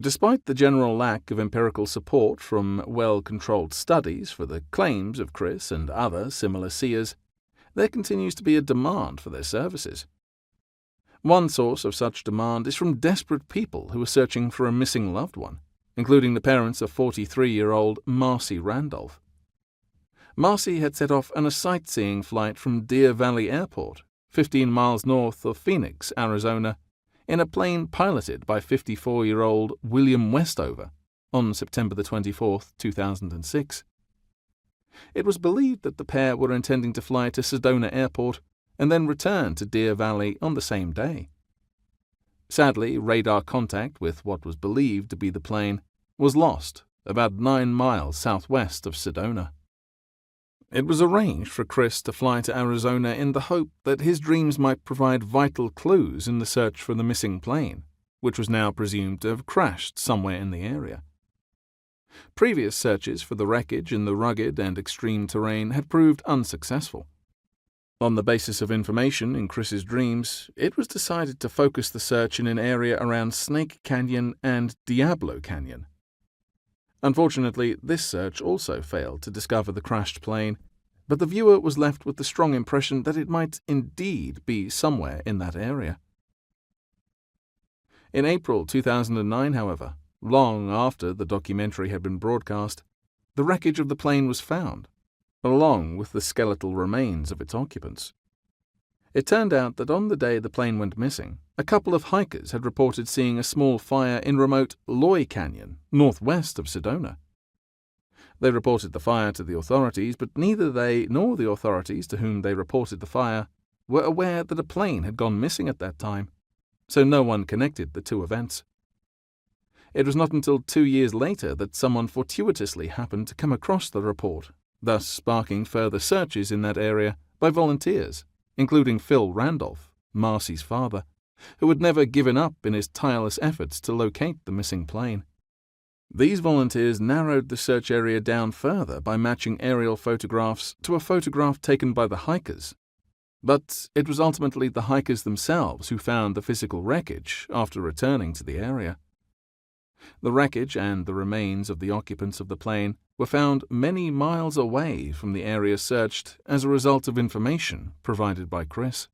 Despite the general lack of empirical support from well-controlled studies for the claims of Chris and other similar seers, there continues to be a demand for their services. One source of such demand is from desperate people who are searching for a missing loved one, including the parents of 43-year-old Marcy Randolph. Marcy had set off on a sightseeing flight from Deer Valley Airport, 15 miles north of Phoenix, Arizona, in a plane piloted by 54-year-old William Westover on September 24, 2006. It was believed that the pair were intending to fly to Sedona Airport and then return to Deer Valley on the same day. Sadly, radar contact with what was believed to be the plane was lost about 9 miles southwest of Sedona. It was arranged for Chris to fly to Arizona in the hope that his dreams might provide vital clues in the search for the missing plane, which was now presumed to have crashed somewhere in the area. Previous searches for the wreckage in the rugged and extreme terrain had proved unsuccessful. On the basis of information in Chris's dreams, it was decided to focus the search in an area around Snake Canyon and Diablo Canyon. Unfortunately, this search also failed to discover the crashed plane, but the viewer was left with the strong impression that it might indeed be somewhere in that area. In April 2009, however, long after the documentary had been broadcast, the wreckage of the plane was found, along with the skeletal remains of its occupants. It turned out that on the day the plane went missing, a couple of hikers had reported seeing a small fire in remote Loy Canyon, northwest of Sedona. They reported the fire to the authorities, but neither they nor the authorities to whom they reported the fire were aware that a plane had gone missing at that time, so no one connected the two events. It was not until 2 years later that someone fortuitously happened to come across the report, thus sparking further searches in that area by volunteers, including Phil Randolph, Marcy's father, who had never given up in his tireless efforts to locate the missing plane. These volunteers narrowed the search area down further by matching aerial photographs to a photograph taken by the hikers. But it was ultimately the hikers themselves who found the physical wreckage after returning to the area. The wreckage and the remains of the occupants of the plane were found many miles away from the area searched as a result of information provided by Chris.